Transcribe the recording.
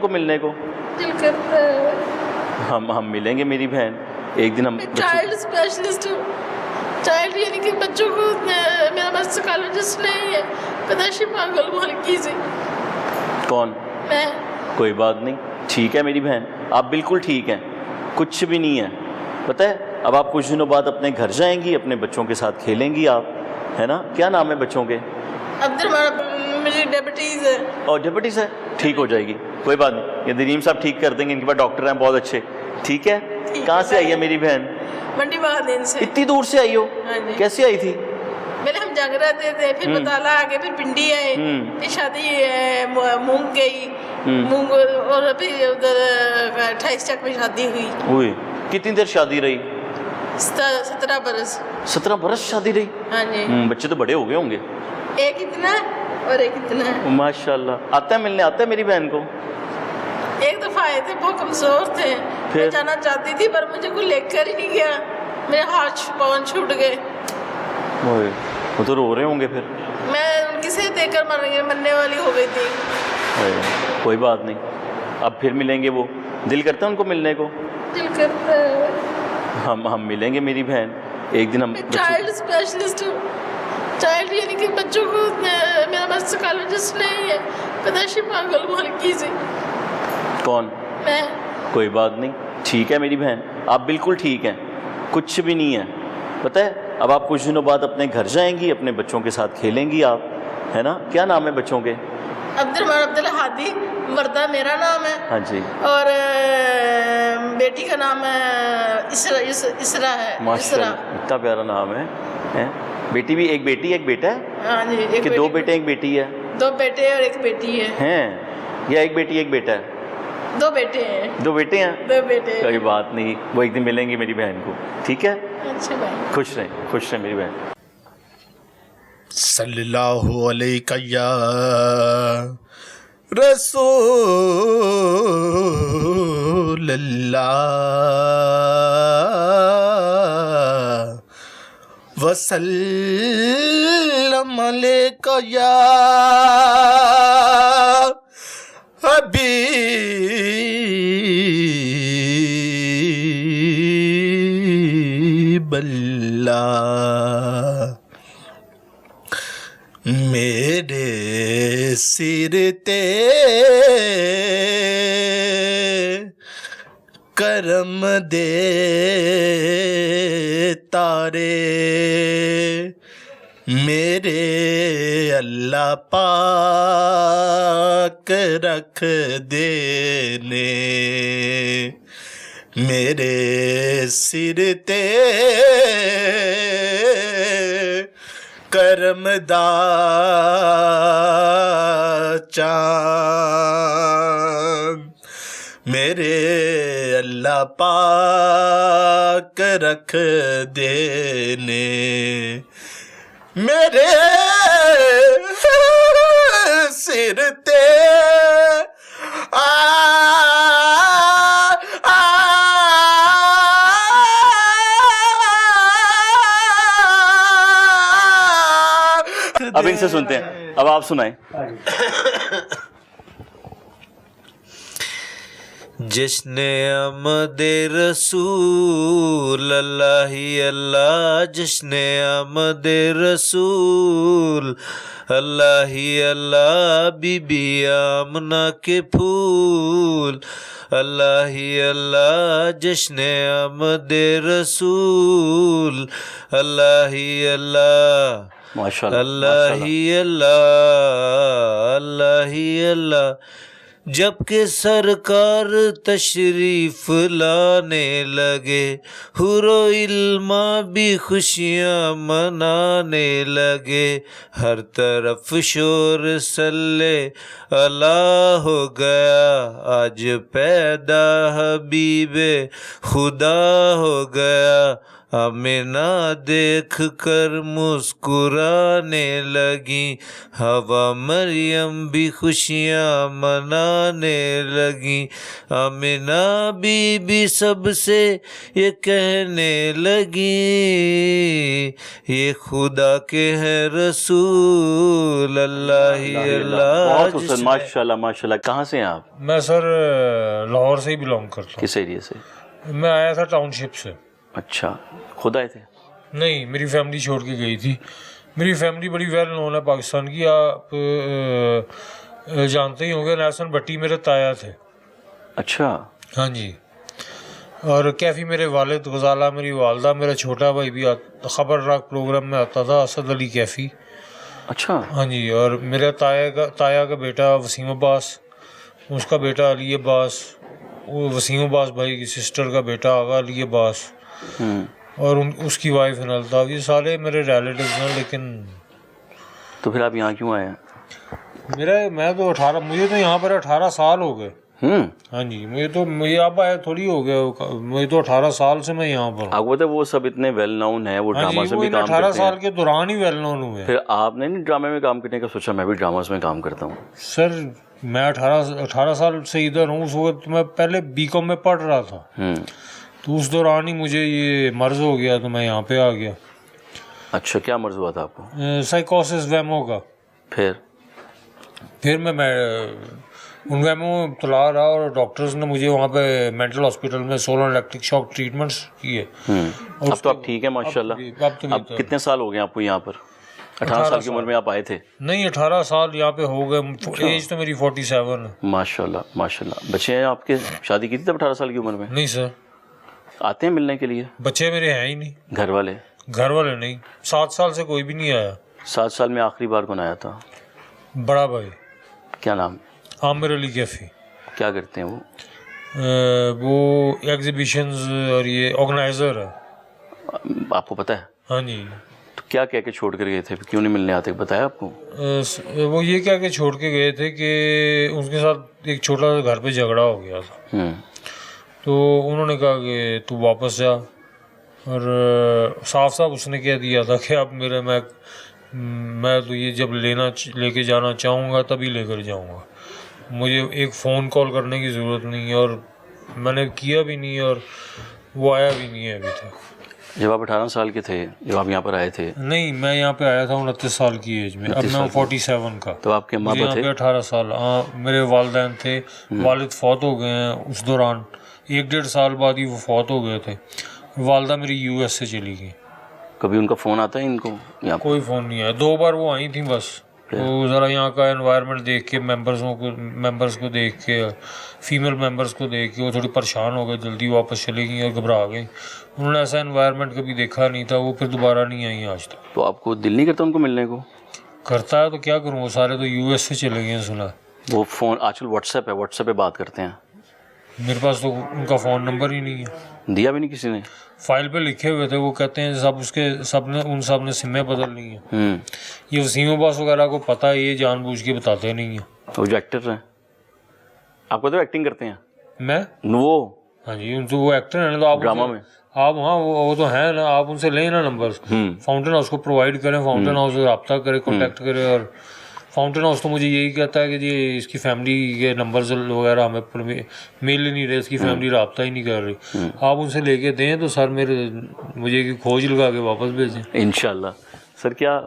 کو ملنے کو دل کرتا ہے. ہم ملیں گے میری بہن ایک دن. ہم چائلڈ اسپیشلسٹ ہوں. چائلڈ یعنی کہ بچوں کو میرا بس سائیکالوجسٹ نہیں ہے. پیدائشی پاگل ہوں ہلکی سی. کون؟ میں. کوئی بات نہیں، ٹھیک ہے میری بہن، آپ بالکل ٹھیک ہیں، کچھ بھی نہیں ہے. پتہ ہے اب آپ کچھ دنوں بعد اپنے گھر جائیں گی، اپنے بچوں کے ساتھ کھیلیں گی آپ، ہے نا؟ کیا نام ہے بچوں کے؟ عبد الرحمان. مجھے ڈائبٹیز ہے. اور ڈائبٹیز ہے؟ ٹھیک ہو جائے گی، کوئی بات نہیں، یہ دریم صاحب ٹھیک کر دیں گے، ان کے پاس ڈاکٹر ہیں بہت اچھے. ٹھیک ہے. کہاں سے آئی ہے میری بہن؟ منڈی بہادین سے. اتنی دور سے آئی ہو؟ کیسے آئی تھی؟ پہلے ہم جنگ رہتے تھے، پھر بطالہ آگے، پھر پنڈی آئے، پھر شادی مونگ گئی، مونگ، اور ابھی ادھر 28 چک میں شادی ہوئی. ہوئی؟ کتنی دیر شادی رہی؟ 17 برس. 17 برس شادی رہی؟ ہاں جی. بچے تو بڑے ہو گئے ہوں گے. ایک اتنا اور ایک اتنا ہے. ماشاء اللہ. آتا ہے ملنے، آتا ہے میری بہن کو؟ ایک دفعہ آئے تھے، بہت کمزور تھے، میں جانا چاہتی تھی پر مجھے کوئی لے کر ہی نہیں گیا، میرے ہاتھ پاؤں چھوٹ گئے. وہ تو رو رہے ہوں گے پھر. میں ان کی صحت دیکھ کر مرنے والی ہو گئی تھی. کوئی بات نہیں، اب پھر ملیں گے. وہ دل کرتا ہے ان کو ملنے کو؟ دل کرتا ہے. ہم ملیں گے میری بہن ایک دن. ہم چائلڈ اسپیشلسٹ ہوں. چائلڈ یعنی کہ بچوں کو میرا بس سائیکالوجسٹ نہیں ہے. پیدائشی پاگل ہوں ہلکی سی. کون؟ میں. کوئی بات نہیں، ٹھیک ہے میری بہن، آپ بالکل ٹھیک ہیں، کچھ بھی نہیں ہے. پتہ ہے اب آپ کچھ دنوں بعد اپنے گھر جائیں گی، اپنے بچوں کے ساتھ کھیلیں گی آپ، ہے نا؟ کیا نام ہے بچوں کے؟ عبد الرحمان عبد الہادی. مردہ میرا نام ہے. ہاں جی. اور بیٹی کا نام ہے اسرا ہے. ماشاء اللہ، اتنا پیارا نام ہے. بیٹی بھی؟ ایک بیٹی ایک بیٹا ہے؟ ہاں جی. کہ دو بیٹے ایک بیٹی ہے؟ 2 بیٹے اور 1 بیٹی ہے. ہیں یا ایک بیٹی ایک بیٹا ہے؟ 2 بیٹے ہیں. 2 بیٹے ہیں؟ 2 بیٹے. کوئی بات نہیں، وہ ایک دن ملیں گی میری بہن کو. ٹھیک ہے. اچھا بھائی. خوش رہیں، خوش رہیں میری بہن. صلی اللہ علیہ یا رسول اللہ وسلم علیک یا حبیب اللہ. میرے سر تے کرم دے تارے، میرے اللہ پاک رکھ دینے. میرے سر تے کرم دا چاند، میرے اللہ پاک رکھ دینے. میرے سر تے اب ان سے سنتے ہیں، اب آپ سنائیں. جشن آمد رسول اللہ ہی اللہ، جشن آمد رسول اللہ ہی اللہ، بی بی آمنہ کے پھول اللہ ہی اللہ، جشن آمد رسول اللہ ہی اللہ. ماشاءاللہ اللہ ہی اللہ، اللہ ہی اللہ. جب کہ سرکار تشریف لانے لگے، حور و علما بھی خوشیاں منانے لگے، ہر طرف شور صلی اللہ ہو گیا، آج پیدا حبیب خدا ہو گیا، آمنہ دیکھ کر مسکرانے لگی، ہوا مریم بھی خوشیاں منانے لگی، آمنہ بی بی سب سے یہ کہنے لگی، یہ خدا کے ہیں رسول اللہ ہی اللہ۔ بہت حسن، ماشاء اللہ ماشاء اللہ۔ کہاں سے ہیں آپ؟ میں سر لاہور سے ہی بلانگ کرتا ہوں۔ کس ایریے سے؟ میں آیا تھا ٹاؤن شپ سے۔ اچھا، خود آئے تھے؟ نہیں، میری فیملی چھوڑ کے گئی تھی۔ میری فیملی بڑی ویل نون ہے پاکستان کی، آپ جانتے ہی ہوں گے، نیسن بٹی میرے تایا تھے۔ اچھا، ہاں جی، اور کیفی میرے والد، غزالہ میری والدہ، میرا چھوٹا بھائی بھی خبر راک پروگرام میں آتا تھا، اسد علی کیفی۔ اچھا، ہاں جی، اور میرا تایا کا بیٹا وسیم عباس، اس کا بیٹا علی عباس، وہ وسیم عباس بھائی کی سسٹر کا بیٹا آغا علی عباس، اور اس کی وائف انلطاف، یہ سارے میرے ریلیٹیوز ہیں۔ لیکن تو پھر آپ یہاں کیوں آئے ہیں؟ مجھے تو یہاں پر 18 سال ہو گئے۔ ہاں جی، مجھے اب آیا تھوڑی ہو گیا، مجھے تو 18 سال سے میں یہاں پر ہوں۔ آپ کو پتہ ہے وہ سب اتنے ویل نون ہیں، وہ ڈرامہ سے بھی کام 18 کرتے سال ہیں۔ کے دوران ہی ویل نون ہوئے۔ پھر آپ نے نہیں ڈرامے میں کام کرنے کا سوچا؟ میں بھی ڈراماز میں کام کرتا ہوں۔ سر میں 18 سال سے ادھر ہوں۔ اس وقت میں پہلے BCom میں پڑھ رہا تھا، تو اس دوران ہی مجھے یہ مرض ہو گیا، تو میں یہاں پہ آ گیا۔ اچھا، کیا مرض ہوا تھا آپ کو؟ سائیکوسس ویمو کا۔ پھر میں ان ویمو میں مبتلا رہا، اور ڈاکٹرز نے مجھے وہاں پہ مینٹل ہاسپٹل میں سولر الیکٹرک شاک ٹریٹمنٹس کیے۔ اب تو آپ ٹھیک ہیں ماشاء اللہ؟ اب کتنے سال ہو گئے آپ کو یہاں پر؟ 18 سال کی عمر میں آپ آئے تھے؟ نہیں، 18 سال یہاں پہ ہو گئے، ایج تو میری 47 ہے۔ ماشاء اللہ ماشاء اللہ۔ بچے ہیں آپ کے؟ شادی کی تھی تب 18 سال کی عمر میں؟ نہیں سر، آتے ہیں ملنے کے لیے؟ بچے میرے ہیں ہی نہیں۔ گھر والے نہیں، 7 سال سے کوئی بھی نہیں آیا۔ 7 سال میں آخری بار کون آیا تھا؟ بڑا بھائی، کیا نام؟ عامر علی کیفی۔ کیا کرتے ہیں وہ؟ وہ ایگزیبیشنز اور یہ آرگنائزر ہے۔ آپ کو پتہ ہے؟ ہاں جی۔ تو کیا کہہ کے چھوڑ کر گئے تھے؟ کیوں نہیں ملنے آتے؟ بتایا آپ کو؟ وہ یہ کہہ کے چھوڑ کے گئے تھے کہ ان کے ساتھ ایک چھوٹا سا گھر پہ جھگڑا ہو گیا تھا، تو انہوں نے کہا کہ تو واپس جا، اور صاف صاف اس نے کہہ دیا تھا کہ اب میں تو یہ جب لے کے جانا چاہوں گا تبھی لے کر جاؤں گا، مجھے ایک فون کال کرنے کی ضرورت نہیں ہے، اور میں نے کیا بھی نہیں، اور وہ آیا بھی نہیں ہے ابھی تک۔ جب آپ 18 سال کے تھے، جب آپ یہاں پر آئے تھے؟ نہیں، میں یہاں پہ آیا تھا 29 سال کی ایج میں، اب میں ہوں 47 کا۔ تو آپ کے ماں باپ تھے؟ 18 سال، ہاں میرے والدین تھے، والد فوت ہو گئے ہیں اس دوران، 1-1.5 سال بعد ہی وہ فوت ہو گئے تھے۔ والدہ میری US سے چلی گئی۔ کبھی ان کا فون آتا ہے ان کو؟ کوئی فون نہیں آیا، 2 بار وہ آئی تھیں بس، وہ ذرا یہاں کا انوائرمنٹ دیکھ کے، ممبرس کو دیکھ کے، فیمیل ممبرس کو دیکھ کے وہ تھوڑی پریشان ہو گئے، جلدی واپس چلے گئیں اور گھبرا گئیں۔ انہوں نے ایسا انوائرمنٹ کبھی دیکھا نہیں تھا، وہ پھر دوبارہ نہیں آئی آج تک۔ تو آپ کو دل نہیں کرتا ان کو ملنے کو؟ کرتا ہے تو کیا کروں، وہ سارے تو US سے چلے گئے ہیں سنا۔ وہ فون آج کل واٹس ایپ ہے، واٹس ایپ پہ بات کرتے ہیں۔ میرے پاس تو ان کا فون نمبر ہی نہیں ہے، دیا بھی نہیں کسی نے؟ فائل پہ لکھے ہوئے تھے، وہ کہتے ہیں ان سب نے سمیں بدل لی ہیں۔ یہ وسیم عباس وغیرہ کو پتہ ہے، یہ جان بوجھ کے بتاتے نہیں ہیں۔ وہ جو ایکٹر ہیں، آپ کو تو ایکٹنگ کرتے ہیں؟ میں وہ ہاں جی، ان سے وہ ایکٹر ہیں نا، تو آپ ڈرامہ میں آپ ہاں وہ تو ہیں نا، آپ ان سے لیں نا نمبر، فاؤنٹین ہاؤس کو پرووائڈ کریں، فاؤنٹین ہاؤس سے رابطہ کریں، کانٹیکٹ کریں۔ اور فاؤنٹین ہاؤس تو مجھے یہی کہتا ہے کہ جی اس کی فیملی کے نمبرز وغیرہ ہمیں میل ہی نہیں رہے، اس کی فیملی رابطہ ہی نہیں کر رہی، آپ ان سے لے کے دیں تو سر مجھے کھوج لگا کے واپس بھیجیں۔ انشاءاللہ۔ سر کیا